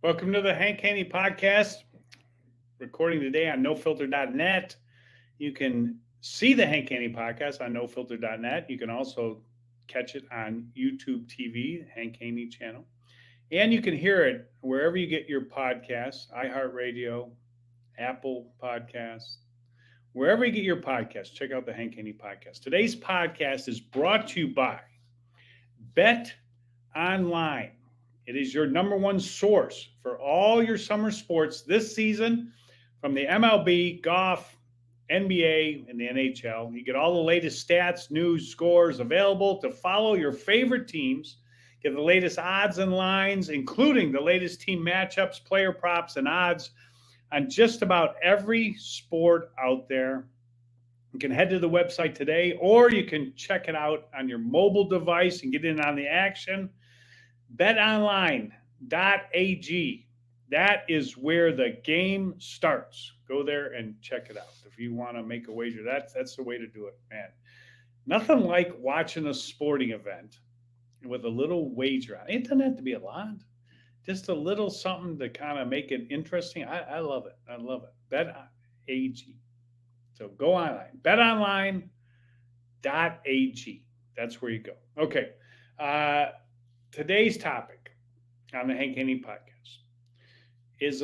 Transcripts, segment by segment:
Welcome to the Hank Haney Podcast, recording today on nofilter.net. You can see the Hank Haney Podcast on nofilter.net. You can also catch it on YouTube TV, Hank Haney channel. And you can hear it wherever you get your podcasts, iHeartRadio, Apple Podcasts, wherever you get your podcasts. Check out the Hank Haney Podcast. Today's podcast is brought to you by Bet Online. It is your number one source for all your summer sports this season, from the MLB, golf, NBA, and the NHL. You get all the latest stats, news, scores available to follow your favorite teams. Get the latest odds and lines, including the latest team matchups, player props, and odds on just about every sport out there. You can head to the website today, or you can check it out on your mobile device and get in on the action. BetOnline.ag. That is where the game starts. Go there and check it out. If you want to make a wager, that's the way to do it, man. Nothing like watching a sporting event with a little wager on it. It doesn't have to be a lot. Just a little something to kind of make it interesting. I love it. I love it. BetAG. So go online. BetOnline.ag. That's where you go. Okay. Today's topic on the Hank Haney Podcast is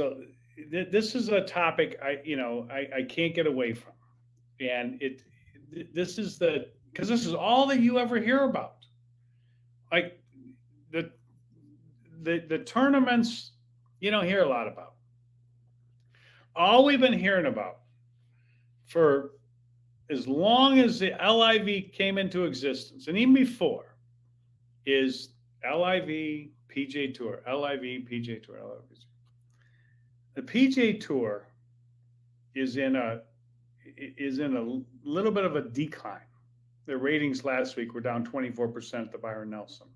this is a topic I can't get away from, and this is all that you ever hear about, like the tournaments you don't hear a lot about. All we've been hearing about for as long as the LIV came into existence, and even before, is LIV, PGA Tour, LIV, PGA Tour, LIV. The PGA Tour is in a little bit of a decline. Their ratings last week were down 24% at the Byron Nelson.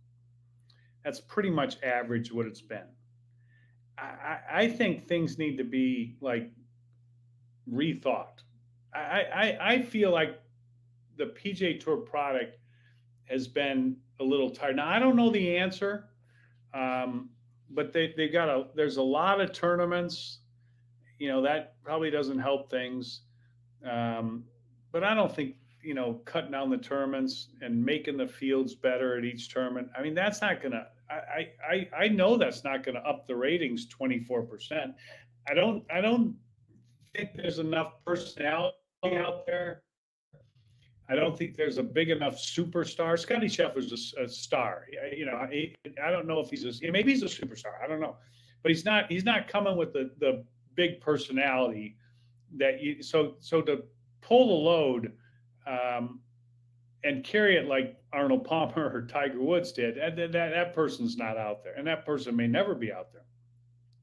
That's pretty much average what it's been. I think things need to be like rethought. I feel like the PGA Tour product has been a little tired. Now, I don't know the answer, but there's a lot of tournaments, that probably doesn't help things. But I don't think, cutting down the tournaments and making the fields better at each tournament, I mean, that's not going to, I know that's not going to up the ratings 24%. I don't think there's enough personality out there. I don't think there's a big enough superstar. Scottie Scheffler's a star. I don't know if maybe he's a superstar. I don't know, but he's not coming with the big personality that you. So to pull the load and carry it like Arnold Palmer or Tiger Woods did, that person's not out there, and that person may never be out there.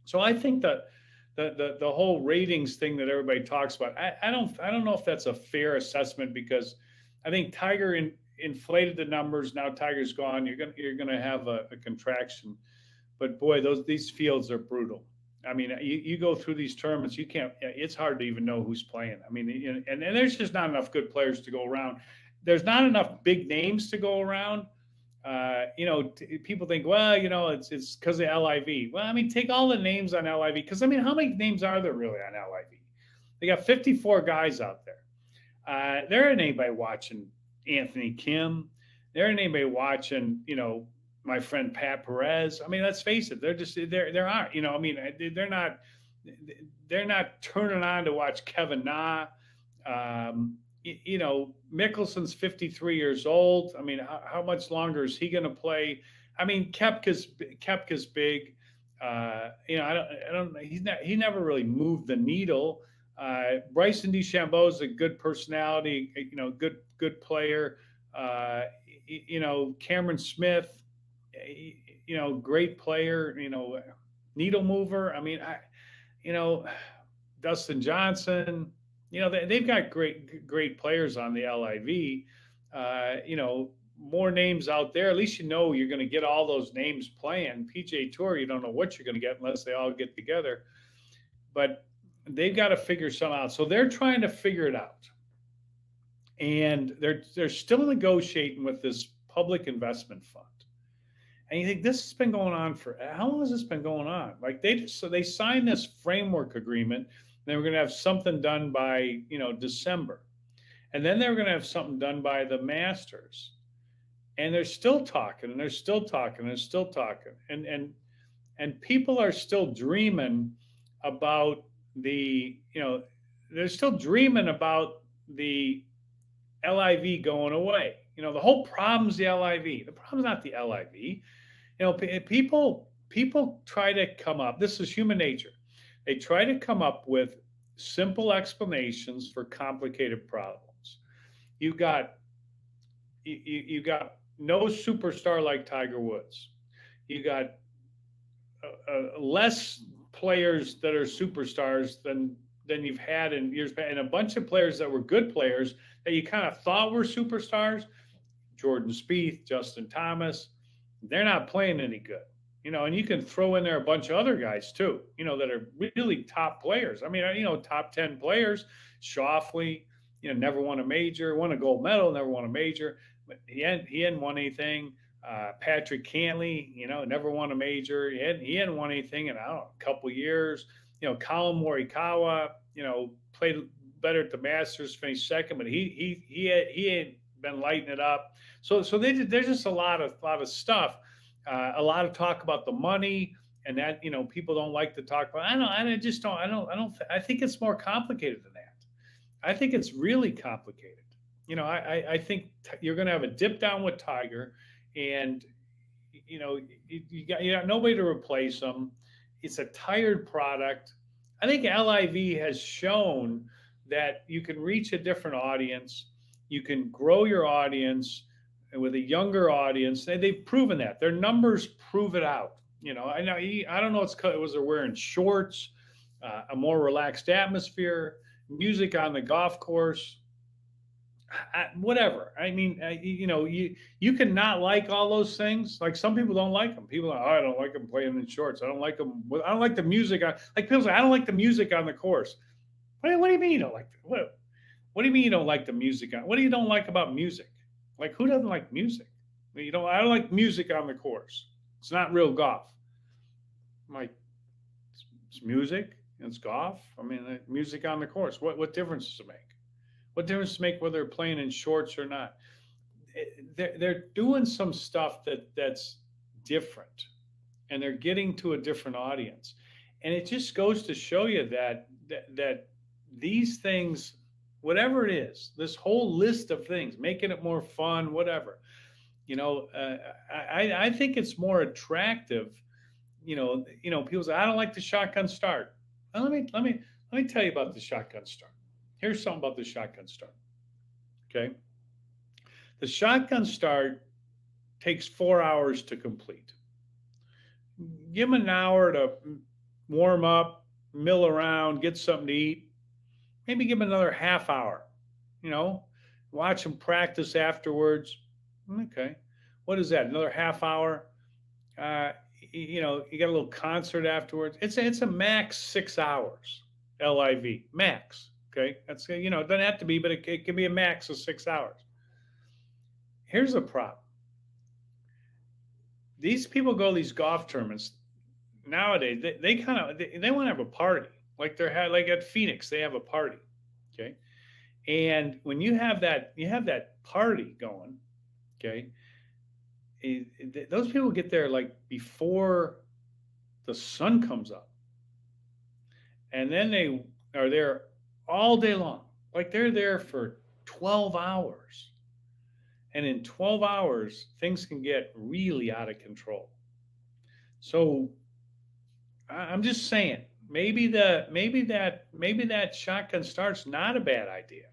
So I think that the whole ratings thing that everybody talks about, I don't know if that's a fair assessment, because I think Tiger inflated the numbers. Now Tiger's gone. You're gonna have a contraction. But boy, these fields are brutal. I mean, you go through these tournaments, you can't. It's hard to even know who's playing. I mean, and there's just not enough good players to go around. There's not enough big names to go around. People think, well, it's because of LIV. Well, I mean, take all the names on LIV, because I mean, how many names are there really on LIV? They got 54 guys out there. There ain't anybody watching Anthony Kim. There ain't anybody watching, my friend Pat Perez. I mean, let's face it, there aren't. I mean, they're not turning on to watch Kevin Na. Mickelson's 53 years old. I mean, how much longer is he going to play? I mean, Koepka's big. He never really moved the needle. Bryson DeChambeau is a good personality, good player. Cameron Smith, great player, needle mover. I mean, Dustin Johnson, they've got great players on the LIV. More names out there. At least you're going to get all those names playing. PGA Tour, you don't know what you're going to get unless they all get together. But they've got to figure something out. So they're trying to figure it out. And they're still negotiating with this public investment fund. And you think this has been going on for how long has this been going on? Like they signed this framework agreement. They were going to have something done by December, and then they were going to have something done by the Masters, and they're still talking, and they're still talking, and they're still talking, and people are still dreaming about they're still dreaming about the LIV going away. The whole problem's the LIV. The problem's not the LIV. People try to come up. This is human nature. They try to come up with simple explanations for complicated problems. You got no superstar like Tiger Woods. You got less players that are superstars than you've had in years past, and a bunch of players that were good players that you kind of thought were superstars. Jordan Spieth, Justin Thomas, they're not playing any good. And you can throw in there a bunch of other guys too, that are really top players. I mean, top 10 players. Schauffele, never won a major, won a gold medal, never won a major, but he hadn't won anything. Patrick Cantley, never won a major. He hadn't won anything in, a couple of years. Colin Morikawa, played better at the Masters, finished second, but he ain't been lighting it up. So there's just a lot of stuff. A lot of talk about the money, and that people don't like to talk about. I think it's more complicated than that. I think it's really complicated. I think you're going to have a dip down with Tiger, and you got nobody to replace him. It's a tired product. I think LIV has shown that you can reach a different audience. You can grow your audience with a younger audience. They've proven that. Their numbers prove it out. I don't know. It was they're wearing shorts, a more relaxed atmosphere, music on the golf course, whatever. I mean, you can not like all those things. Like some people don't like them. People are, I don't like them playing in shorts. I don't like them. I don't like the music. Like people say, I don't like the music on the course. What do you mean you don't like it? What do you mean you don't like the music on? What do you don't like about music? Like, who doesn't like music? I don't like music on the course. It's not real golf. I'm like, it's music, it's golf. I mean, music on the course. What difference does it make? What difference does it make whether they're playing in shorts or not? They're doing some stuff that's different, and they're getting to a different audience. And it just goes to show you that these things, whatever it is, this whole list of things, making it more fun, whatever, I think it's more attractive. People say, I don't like the shotgun start. Well, let me tell you about the shotgun start. Here's something about the shotgun start. Okay. The shotgun start takes 4 hours to complete. Give them an hour to warm up, mill around, get something to eat. Maybe give them another half hour, watch them practice afterwards. Okay. What is that? Another half hour? You got a little concert afterwards. It's a max 6 hours, LIV, max. Okay. That's, it doesn't have to be, but it can be a max of 6 hours. Here's the problem. These people go to these golf tournaments nowadays. They want to have a party. Like like at Phoenix, they have a party, okay? And when you have that party going, okay, those people get there like before the sun comes up, and then they are there all day long. Like they're there for 12 hours, and in 12 hours, things can get really out of control. So I'm just saying. Maybe that shotgun start's not a bad idea.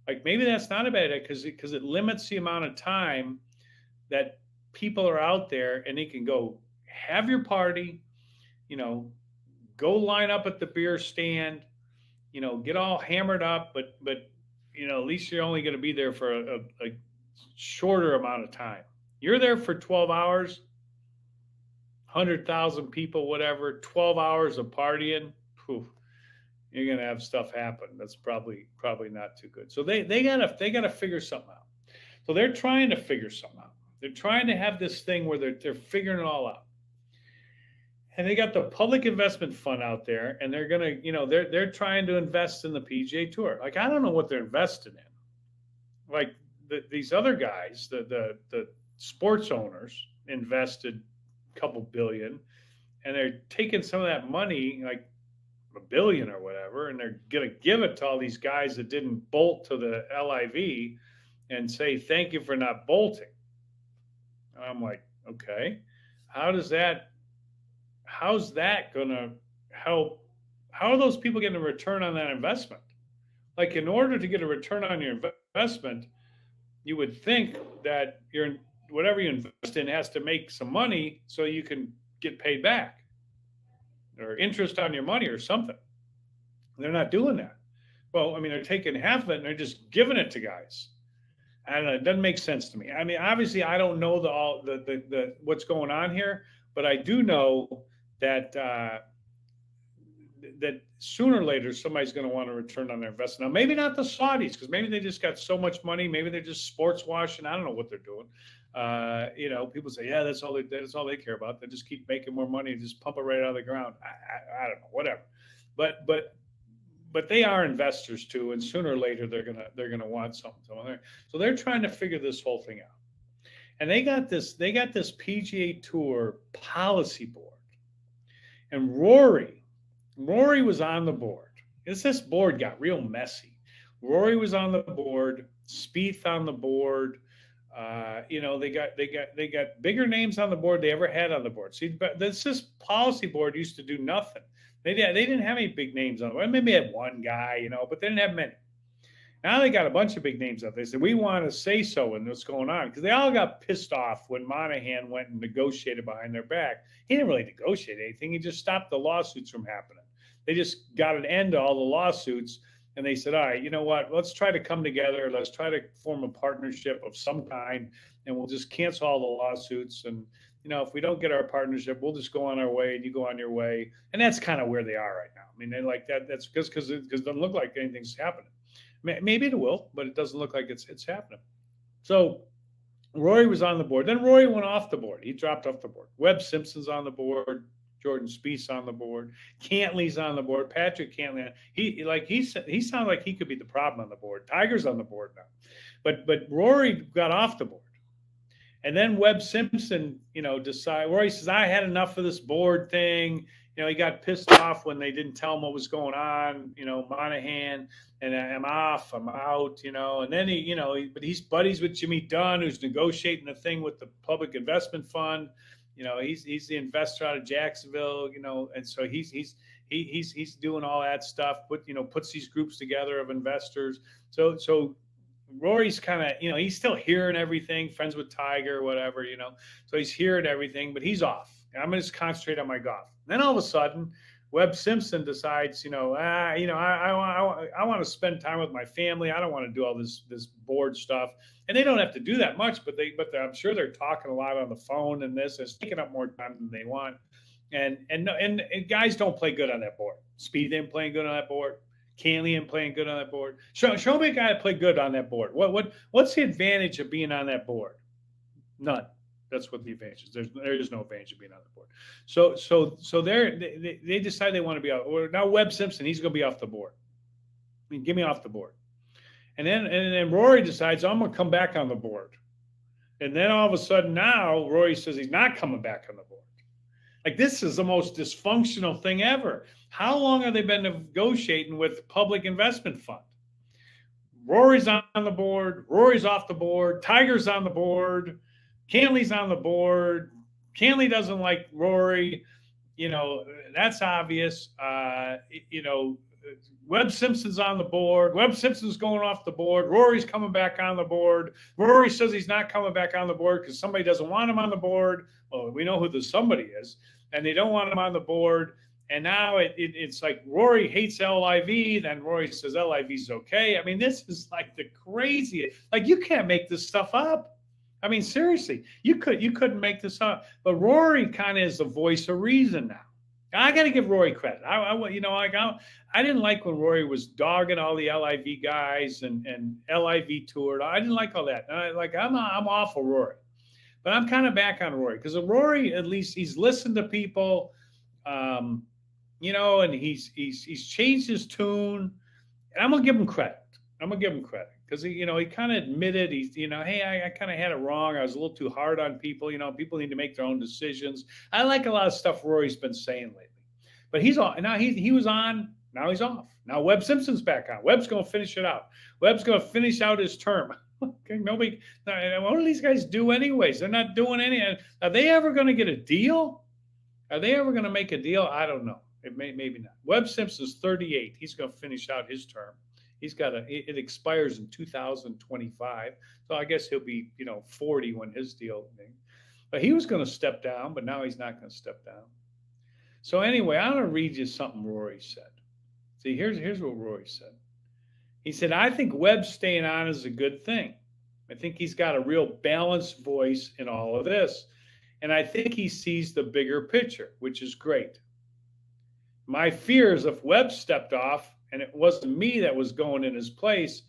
Like maybe that's not a bad idea because it limits the amount of time that people are out there, and they can go have your party, go line up at the beer stand, get all hammered up, but at least you're only going to be there for a shorter amount of time. You're there for 12 hours. 100,000 people, whatever, 12 hours of partying, you're going to have stuff happen. That's probably not too good. So they gotta figure something out. So they're trying to figure something out. They're trying to have this thing where they're figuring it all out. And they got the public investment fund out there, and they're gonna, they're trying to invest in the PGA Tour. Like, I don't know what they're investing in. Like these other guys, the sports owners invested a couple billion, and they're taking some of that money, like $1 billion or whatever, and they're gonna give it to all these guys that didn't bolt to the LIV, and say thank you for not bolting. And I'm like, okay, how's that going to help? How are those people getting a return on that investment? Like, in order to get a return on your investment, you would think that whatever you invest in has to make some money so you can get paid back or interest on your money or something. They're not doing that. Well, I mean, they're taking half of it and they're just giving it to guys. I don't know. It doesn't make sense to me. I mean, obviously, I don't know the what's going on here, but I do know that that sooner or later somebody's going to want to return on their investment. Now, maybe not the Saudis, because maybe they just got so much money. Maybe they're just sports washing. I don't know what they're doing. People say, yeah, that's all they care about. They just keep making more money and just pump it right out of the ground. I don't know, whatever. But they are investors too, and sooner or later they're gonna want something. So they're trying to figure this whole thing out. And they got this PGA Tour Policy Board. And Rory was on the board. This board got real messy. Rory was on the board, Spieth on the board. They got bigger names on the board they ever had on the board. See, but this policy board used to do nothing. They didn't have any big names on the board. Maybe they had one guy, but they didn't have many. Now they got a bunch of big names up. They said, we want to say so and what's going on. Because they all got pissed off when Monahan went and negotiated behind their back. He didn't really negotiate anything. He just stopped the lawsuits from happening. They just got an end to all the lawsuits. And they said, all right, you know what? Let's try to come together. Let's try to form a partnership of some kind. And we'll just cancel all the lawsuits. And, if we don't get our partnership, we'll just go on our way and you go on your way. And that's kind of where they are right now. I mean, they're like that. That's because it doesn't look like anything's happening. Maybe it will, but it doesn't look like it's happening. So Rory was on the board. Then Rory went off the board. He dropped off the board. Webb Simpson's on the board. Jordan Spieth's on the board. Cantley's on the board. Patrick Cantley. He sounds like he could be the problem on the board. Tiger's on the board now, but Rory got off the board. And then Webb Simpson, Rory says, I had enough of this board thing. He got pissed off when they didn't tell him what was going on, Monahan, and I'm off, I'm out, and then but he's buddies with Jimmy Dunn, who's negotiating the thing with the Public Investment Fund. He's the investor out of Jacksonville, and so he's doing all that stuff, puts these groups together of investors. So Rory's kind of, he's still hearing everything, friends with Tiger, whatever, so he's hearing everything, but he's off. I'm going to just concentrate on my golf. Then all of a sudden, Webb Simpson decides, I want to spend time with my family. I don't want to do all this board stuff. And they don't have to do that much, but I'm sure they're talking a lot on the phone and this. It's taking up more time than they want. And guys don't play good on that board. Spieth ain't playing good on that board. Cantley ain't playing good on that board. Show me a guy that played good on that board. What's the advantage of being on that board? None. That's what the advantage is. There is no advantage of being on the board. So they decide they want to be out. Now Webb Simpson, he's going to be off the board. I mean, get me off the board. And then Rory decides, I'm going to come back on the board. And then all of a sudden now Rory says he's not coming back on the board. Like, this is the most dysfunctional thing ever. How long have they been negotiating with the Public Investment Fund? Rory's on the board. Rory's off the board. Tiger's on the board. Cantley's on the board. Cantley doesn't like Rory. That's obvious. Webb Simpson's on the board. Webb Simpson's going off the board. Rory's coming back on the board. Rory says he's not coming back on the board because somebody doesn't want him on the board. Well, we know who the somebody is, and they don't want him on the board. And now it's like Rory hates LIV. Then Rory says LIV's okay. I mean, this is like the craziest. Like, you can't make this stuff up. I mean, seriously, you couldn't make this up. But Rory kind of is the voice of reason now. I got to give Rory credit. I didn't like when Rory was dogging all the LIV guys and LIV toured. I didn't like all that. I'm awful Rory. But I'm kind of back on Rory because Rory, at least he's listened to people, and he's changed his tune, and I'm gonna give him credit. Because he kind of admitted hey, I kind of had it wrong. I was a little too hard on people. People need to make their own decisions. I like a lot of stuff Rory's been saying lately, but he's on now. He was on. Now he's off. Now Webb Simpson's back on. Webb's going to finish it out. Webb's going to finish out his term. Okay, nobody. What do these guys do anyways? They're not doing any. Are they ever going to get a deal? Are they ever going to make a deal? I don't know. Maybe not. Webb Simpson's 38. He's going to finish out his term. It expires in 2025. So I guess he'll be, 40 when his deal. But he was going to step down, but now he's not going to step down. So anyway, I'm going to read you something Rory said. See, here's what Rory said. He said, I think Webb staying on is a good thing. I think he's got a real balanced voice in all of this. And I think he sees the bigger picture, which is great. My fear is if Webb stepped off and it wasn't me that was going in his place,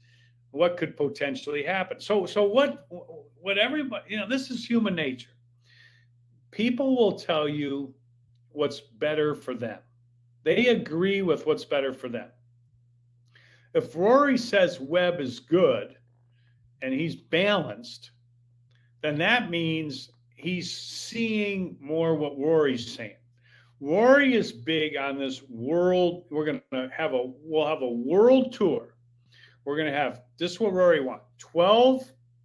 what could potentially happen? So what everybody, this is human nature. People will tell you what's better for them. They agree with what's better for them. If Rory says Webb is good and he's balanced, then that means he's seeing more what Rory's saying. Rory is big on this world. We'll have a world tour. We're going to have, this is what Rory wants, 12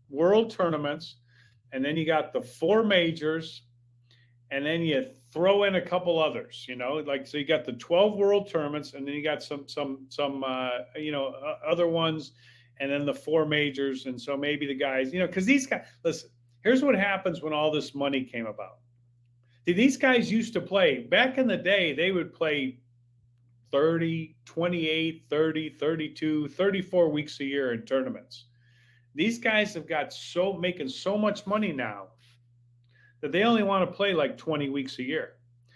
world tournaments, and then you got the 4 majors, and then you throw in a couple others, so you got the 12 world tournaments, and then you got some other ones, and then the 4 majors. And so maybe the guys, because these guys, listen, here's what happens when all this money came about. See, these guys used to play, back in the day, they would play 30, 28, 30, 32, 34 weeks a year in tournaments. These guys have got making so much money now that they only want to play like 20 weeks a year.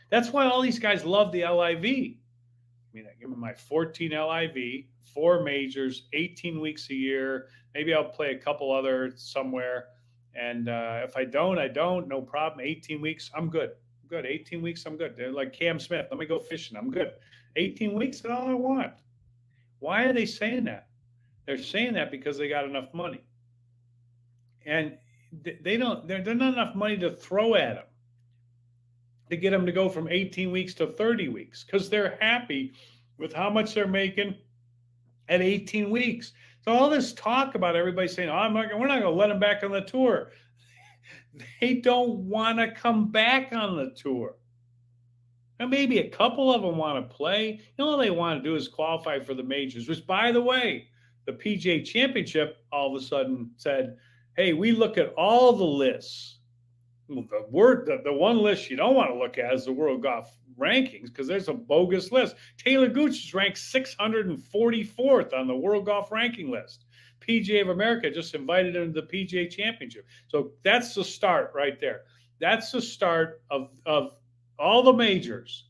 That's why all these guys love the LIV. I give them my 14 LIV, 4 majors, 18 weeks a year. Maybe I'll play a couple other somewhere. And if I don't, no problem. 18 weeks, I'm good. 18 weeks, I'm good. They're like Cam Smith. Let me go fishing. I'm good. 18 weeks, that's all I want. Why are they saying that? They're saying that because they got enough money. And there's not enough money to throw at them to get them to go from 18 weeks to 30 weeks because they're happy with how much they're making at 18 weeks. So all this talk about everybody saying, we're not going to let them back on the tour. They don't want to come back on the tour. And maybe a couple of them want to play. All they want to do is qualify for the majors, which, by the way, the PGA Championship all of a sudden said, hey, we look at all the lists. The one list you don't want to look at is the World Golf Rankings because there's a bogus list. Taylor Gooch is ranked 644th on the World Golf Ranking list. PGA of America just invited him to the PGA Championship. So that's the start right there. That's the start of all the majors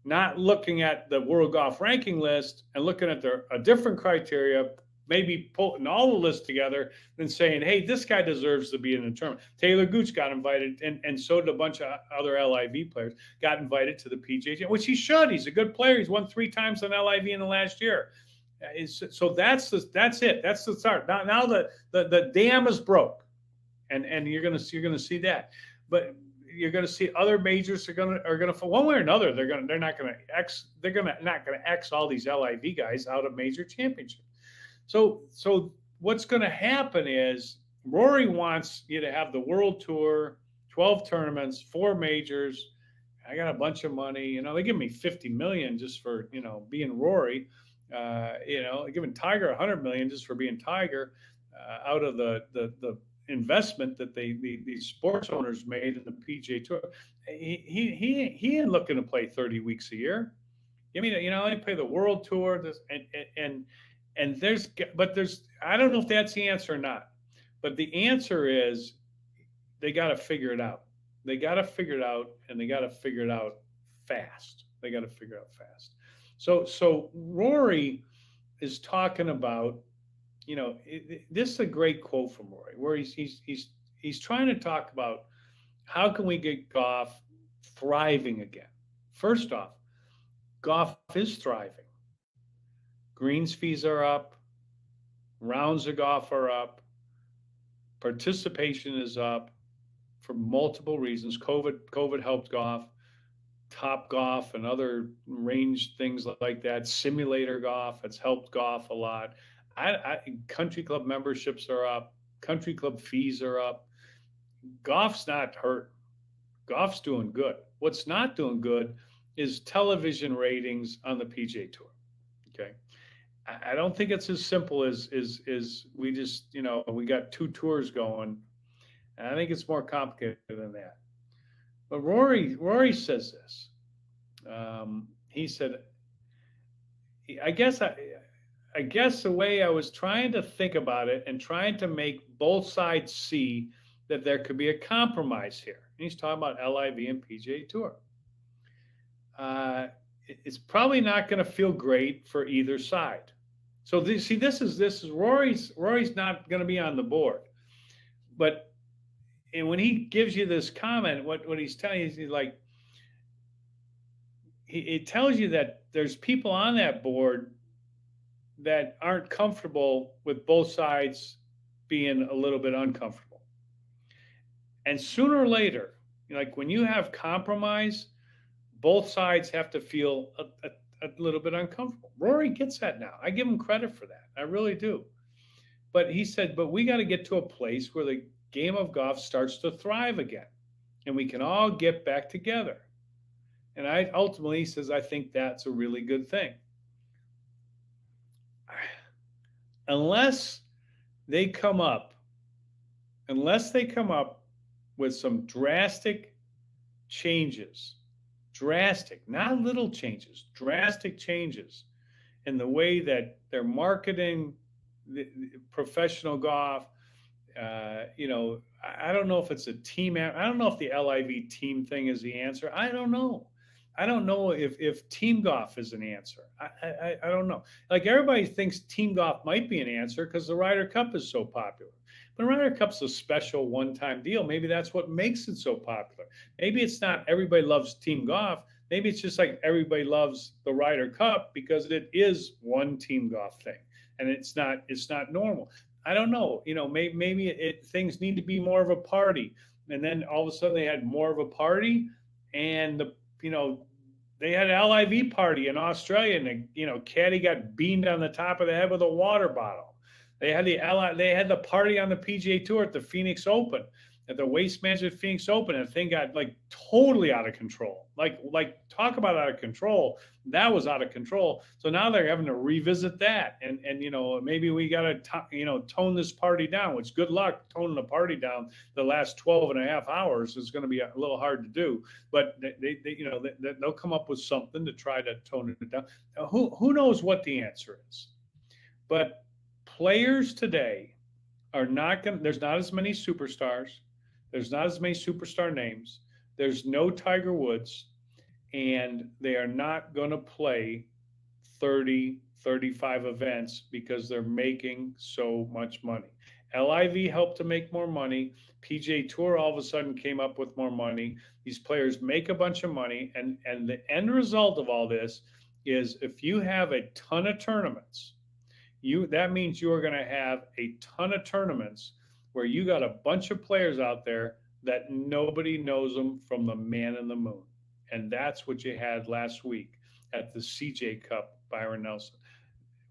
not looking at the World Golf Ranking list and looking at a different criteria, maybe putting all the lists together and saying, hey, this guy deserves to be in the tournament. Taylor Gooch got invited, and so did a bunch of other LIV players, got invited to the PGA, which he should. He's a good player. He's won 3 times on LIV in the last year. So that's it. That's the start. Now the dam is broke, and you're gonna see that. But you're gonna see other majors are gonna one way or another they're not gonna X all these LIV guys out of major championship. So what's going to happen is Rory wants you to have the World Tour, 12 tournaments, 4 majors. I got a bunch of money. They give me $50 million just for, being Rory. Giving Tiger $100 million just for being Tiger out of the investment that these sports owners made in the PGA Tour. He ain't looking to play 30 weeks a year. I play the World Tour and there's I don't know if that's the answer or not, but the answer is they got to figure it out. They got to figure it out, and they got to figure it out fast. So Rory is talking about, this is a great quote from Rory, where he's trying to talk about how can we get golf thriving again? First off, golf is thriving. Greens fees are up, rounds of golf are up, participation is up for multiple reasons. COVID helped golf, Top Golf and other range things like that, simulator golf, it's helped golf a lot. Country club memberships are up, country club fees are up. Golf's not hurt. Golf's doing good. What's not doing good is television ratings on the PGA Tour. Okay. I don't think it's as simple as we just, we got 2 tours going. And I think it's more complicated than that. But Rory says this. He said, I guess the way I was trying to think about it and trying to make both sides see that there could be a compromise here. And he's talking about LIV and PGA Tour. It's probably not going to feel great for either side. So this is Rory's not going to be on the board, and when he gives you this comment, what he's telling you is it tells you that there's people on that board that aren't comfortable with both sides being a little bit uncomfortable. And sooner or later, like when you have compromise, both sides have to feel a little bit uncomfortable. Rory gets that now. I give him credit for that. I really do. But he said, but we got to get to a place where the game of golf starts to thrive again and we can all get back together. And ultimately, he says, I think that's a really good thing. Unless they come up with some drastic changes, not little changes, drastic changes in the way that they're marketing the professional golf. I don't know if it's a team. I don't know if the LIV team thing is the answer. I don't know. I don't know if team golf is an answer. I don't know. Like everybody thinks team golf might be an answer because the Ryder Cup is so popular. But Ryder Cup's a special one-time deal. Maybe that's what makes it so popular. Maybe it's not everybody loves team golf. Maybe it's just like everybody loves the Ryder Cup because it is one team golf thing, and it's not normal. I don't know. Maybe things need to be more of a party, and then all of a sudden they had more of a party, and they had an LIV party in Australia, and caddy got beamed on the top of the head with a water bottle. They had the party on the PGA Tour at the Phoenix Open, at the Waste Management Phoenix Open, and the thing got totally out of control. Like talk about out of control. That was out of control. So now they're having to revisit that, and maybe we got to tone this party down. Which good luck toning the party down. The last 12 and a half hours is going to be a little hard to do. But they'll come up with something to try to tone it down. Now, who knows what the answer is? But players today are not going. There's not as many superstars. There's not as many superstar names. There's no Tiger Woods, and they are not going to play 30, 35 events because they're making so much money. LIV helped to make more money. PGA Tour all of a sudden came up with more money. These players make a bunch of money, and the end result of all this is if you have a ton of tournaments, that means you are going to have a ton of tournaments where you got a bunch of players out there that nobody knows them from the man in the moon. And that's what you had last week at the CJ Cup, Byron Nelson.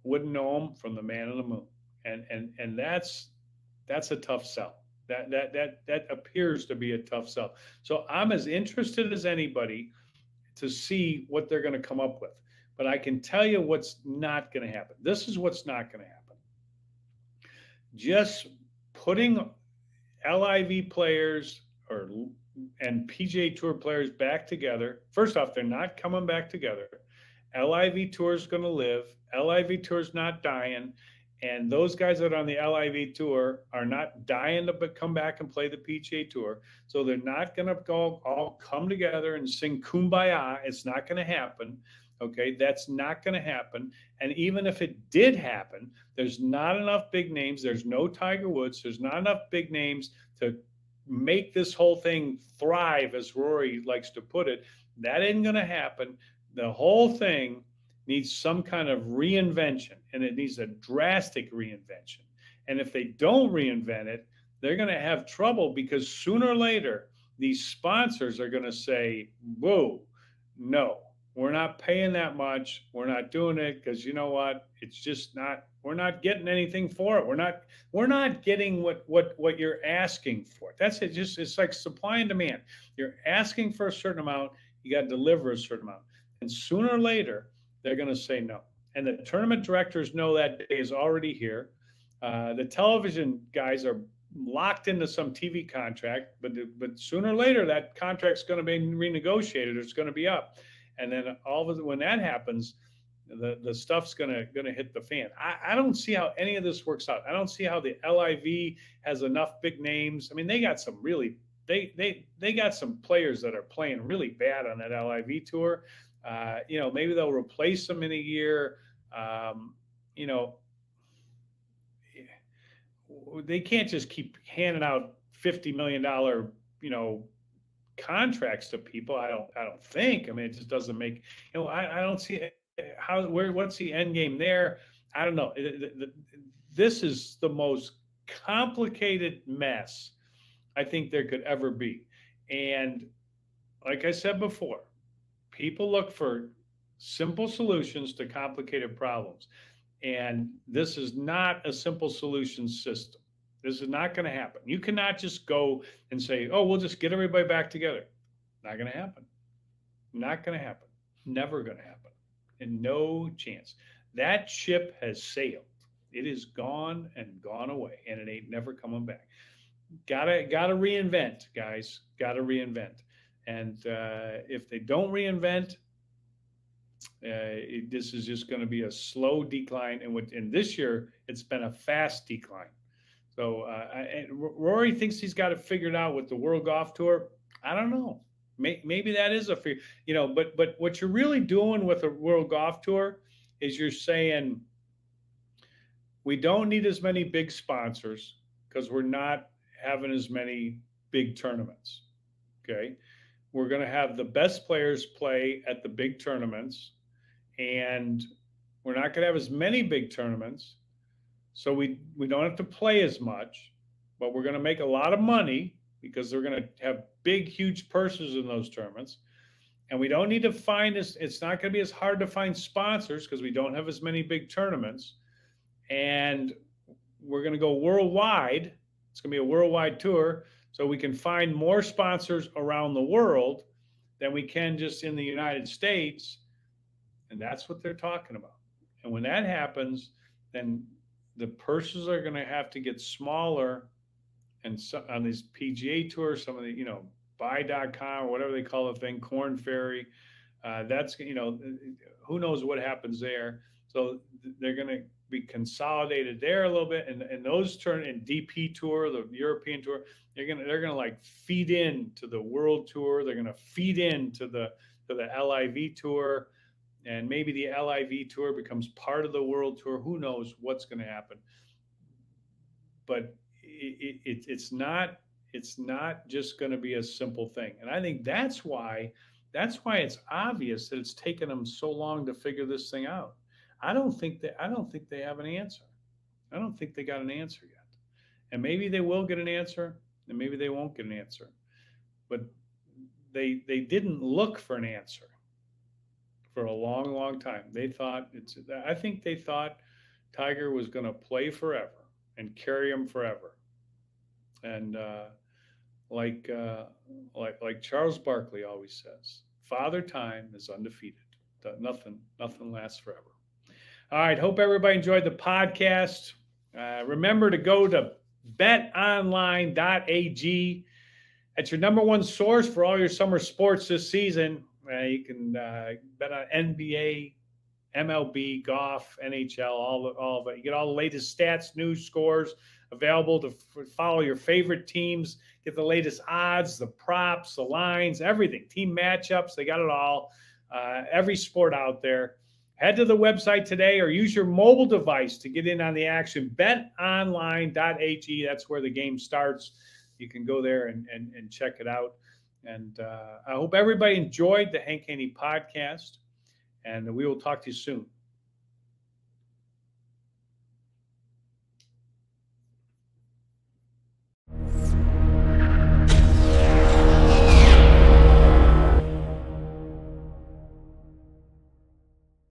Wouldn't know him from the man in the moon. And that's a tough sell. That appears to be a tough sell. So I'm as interested as anybody to see what they're going to come up with. But I can tell you what's not going to happen. This is what's not going to happen. Just putting LIV players and PGA Tour players back together. First off, they're not coming back together. LIV Tour is going to live. LIV Tour is not dying. And those guys that are on the LIV Tour are not dying to come back and play the PGA Tour. So they're not going to all come together and sing Kumbaya. It's not going to happen. Okay, that's not going to happen. And even if it did happen, there's not enough big names. There's no Tiger Woods. There's not enough big names to make this whole thing thrive, as Rory likes to put it. That ain't going to happen. The whole thing needs some kind of reinvention, and it needs a drastic reinvention. And if they don't reinvent it, they're going to have trouble, because sooner or later, these sponsors are going to say, whoa, no, we're not paying that much. We're not doing it because you know what? It's just not, we're not getting anything for it. We're not getting what you're asking for. That's it. It's like supply and demand. You're asking for a certain amount, you got to deliver a certain amount. And sooner or later, they're going to say no. And the tournament directors know that day is already here. The television guys are locked into some TV contract, but sooner or later that contract's going to be renegotiated, or it's going to be up. And then when that happens, the stuff's going to hit the fan. I don't see how any of this works out. I don't see how the LIV has enough big names. I mean, they got some really they got some players that are playing really bad on that LIV tour. Maybe they'll replace them in a year. They can't just keep handing out $50 million, contracts to people. I don't think. I mean, it just doesn't make. I don't see what's the end game there. I don't know. This is the most complicated mess I think there could ever be. And like I said before, people look for simple solutions to complicated problems. And this is not a simple solution system. This is not going to happen. You cannot just go and say, oh, we'll just get everybody back together. Not going to happen. Not going to happen. Never going to happen. And no chance. That ship has sailed. It is gone and gone away, and it ain't never coming back. Gotta reinvent, guys. Gotta reinvent. And if they don't reinvent, this is just going to be a slow decline. And this year, it's been a fast decline. So Rory thinks he's got it figured out with the World Golf Tour. I don't know. Maybe that is but what you're really doing with the World Golf Tour is you're saying we don't need as many big sponsors because we're not having as many big tournaments. Okay. We're going to have the best players play at the big tournaments, and we're not going to have as many big tournaments. So we don't have to play as much, but we're going to make a lot of money because they're going to have big, huge purses in those tournaments. And we don't need to it's not going to be as hard to find sponsors because we don't have as many big tournaments. And we're going to go worldwide. It's going to be a worldwide tour. So we can find more sponsors around the world than we can just in the United States. And that's what they're talking about. And when that happens, then the purses are going to have to get smaller. And so, on these PGA tours, some of the, buy.com or whatever they call the thing, Corn Ferry, that's, who knows what happens there. So they're going to be consolidated there a little bit, and those turn in DP Tour, the European Tour. They're gonna like feed into the World Tour. They're gonna feed into the LIV Tour, and maybe the LIV Tour becomes part of the World Tour. Who knows what's going to happen? But it's not just going to be a simple thing, and I think that's why it's obvious that it's taken them so long to figure this thing out. I don't think they have an answer. I don't think they got an answer yet. And maybe they will get an answer, and maybe they won't get an answer. But they didn't look for an answer for a long, long time. I think they thought Tiger was going to play forever and carry him forever. And like Charles Barkley always says, Father Time is undefeated. Nothing lasts forever. All right. Hope everybody enjoyed the podcast. Remember to go to betonline.ag. That's your number one source for all your summer sports this season. You can bet on NBA, MLB, golf, NHL, all of it. You get all the latest stats, news, scores available to follow your favorite teams. Get the latest odds, the props, the lines, everything. Team matchups, they got it all. Every sport out there. Head to the website today or use your mobile device to get in on the action. BetOnline.ag, that's where the game starts. You can go there and check it out. And I hope everybody enjoyed the Hank Haney Podcast, and we will talk to you soon.